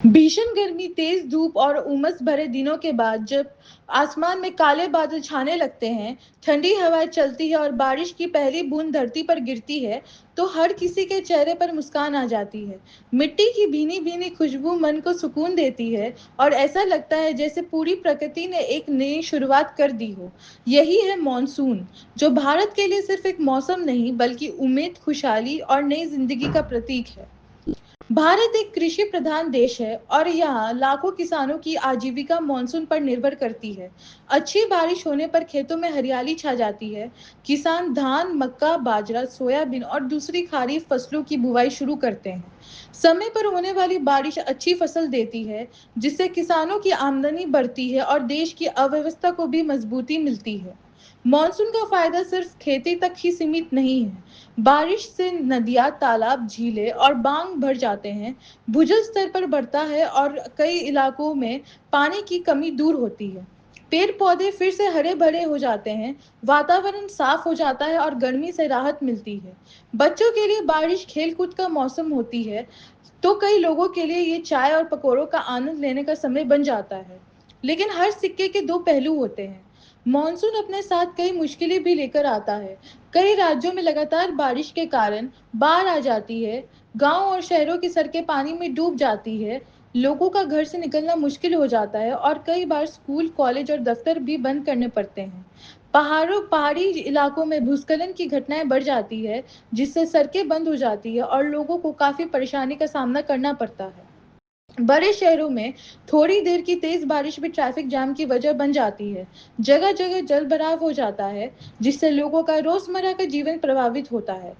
भीषण गर्मी, तेज धूप और उमस भरे दिनों के बाद जब आसमान में काले बादल छाने लगते हैं, ठंडी हवाएं चलती है और बारिश की पहली बूंद धरती पर गिरती है, तो हर किसी के चेहरे पर मुस्कान आ जाती है। मिट्टी की भीनी भीनी खुशबू मन को सुकून देती है और ऐसा लगता है जैसे पूरी प्रकृति ने एक नई शुरुआत कर दी हो। यही है मॉनसून, जो भारत के लिए सिर्फ एक मौसम नहीं बल्कि उम्मीद, खुशहाली और नई जिंदगी का प्रतीक है। भारत एक कृषि प्रधान देश है और यहाँ लाखों किसानों की आजीविका मानसून पर निर्भर करती है। अच्छी बारिश होने पर खेतों में हरियाली छा जाती है। किसान धान, मक्का, बाजरा, सोयाबीन और दूसरी खरीफ फसलों की बुवाई शुरू करते हैं। समय पर होने वाली बारिश अच्छी फसल देती है, जिससे किसानों की आमदनी बढ़ती है और देश की अर्थव्यवस्था को भी मजबूती मिलती है। मॉनसून का फायदा सिर्फ खेती तक ही सीमित नहीं है। बारिश से नदियां, तालाब, झीलें और बांध भर जाते हैं, भूजल स्तर पर बढ़ता है और कई इलाकों में पानी की कमी दूर होती है। पेड़ पौधे फिर से हरे भरे हो जाते हैं, वातावरण साफ हो जाता है और गर्मी से राहत मिलती है। बच्चों के लिए बारिश खेलकूद का मौसम होती है, तो कई लोगों के लिए ये चाय और पकौड़ों का आनंद लेने का समय बन जाता है। लेकिन हर सिक्के के दो पहलू होते हैं। मॉनसून अपने साथ कई मुश्किलें भी लेकर आता है। कई राज्यों में लगातार बारिश के कारण बाढ़ आ जाती है, गांव और शहरों की सड़कें पानी में डूब जाती है, लोगों का घर से निकलना मुश्किल हो जाता है और कई बार स्कूल, कॉलेज और दफ्तर भी बंद करने पड़ते हैं। पहाड़ी इलाकों में भूस्खलन की घटनाएं बढ़ जाती है, जिससे सड़कें बंद हो जाती है और लोगों को काफी परेशानी का सामना करना पड़ता है। बड़े शहरों में थोड़ी देर की तेज बारिश भी ट्रैफिक जाम की वजह बन जाती है। जगह जगह जल भराव हो जाता है, जिससे लोगों का रोजमर्रा का जीवन प्रभावित होता है।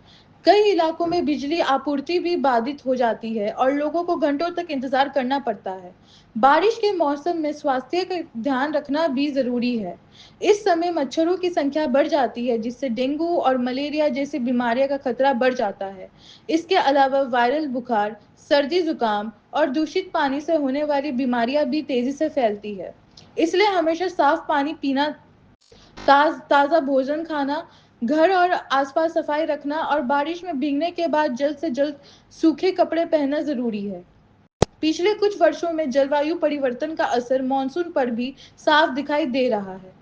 कई इलाकों में बिजली आपूर्ति भी बाधित हो जाती है और लोगों को घंटों तक इंतजार करना पड़ता है। बारिश के मौसम में स्वास्थ्य का ध्यान रखना भी जरूरी है। इस समय मच्छरों की संख्या बढ़ जाती है, जिससे डेंगू और मलेरिया जैसी बीमारियों का खतरा बढ़ जाता है। इसके अलावा वायरल बुखार, सर्दी जुकाम और दूषित पानी से होने वाली बीमारियां भी तेजी से फैलती है। इसलिए हमेशा साफ पानी पीना, ताज़ा भोजन खाना, घर और आसपास सफाई रखना और बारिश में भीगने के बाद जल्द से जल्द सूखे कपड़े पहनना जरूरी है। पिछले कुछ वर्षों में जलवायु परिवर्तन का असर मानसून पर भी साफ दिखाई दे रहा है।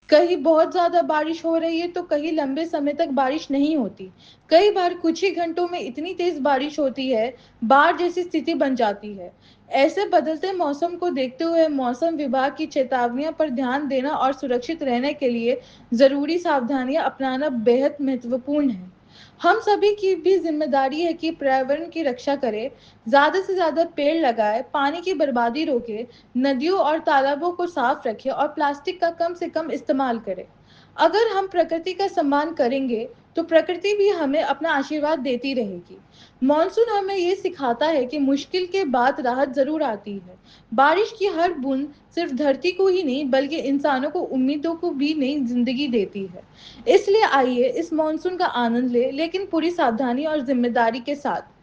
कहीं बहुत ज्यादा बारिश हो रही है तो कहीं लंबे समय तक बारिश नहीं होती। कई बार कुछ ही घंटों में इतनी तेज बारिश होती है, बाढ़ जैसी स्थिति बन जाती है। ऐसे बदलते मौसम को देखते हुए मौसम विभाग की चेतावनियों पर ध्यान देना और सुरक्षित रहने के लिए जरूरी सावधानियां अपनाना बेहद महत्वपूर्ण है। हम सभी की भी जिम्मेदारी है कि पर्यावरण की रक्षा करें, ज्यादा से ज्यादा पेड़ लगाए, पानी की बर्बादी रोके, नदियों और तालाबों को साफ रखें और प्लास्टिक का कम से कम इस्तेमाल करें। अगर हम प्रकृति का सम्मान करेंगे, तो प्रकृति भी हमें अपना आशीर्वाद देती रहेगी। मॉनसून हमें ये सिखाता है कि मुश्किल के बाद राहत जरूर आती है। बारिश की हर बूंद सिर्फ धरती को ही नहीं बल्कि इंसानों को उम्मीदों को भी नई जिंदगी देती है। इसलिए आइए इस मॉनसून का आनंद ले, लेकिन पूरी सावधानी और जिम्मेदारी के साथ।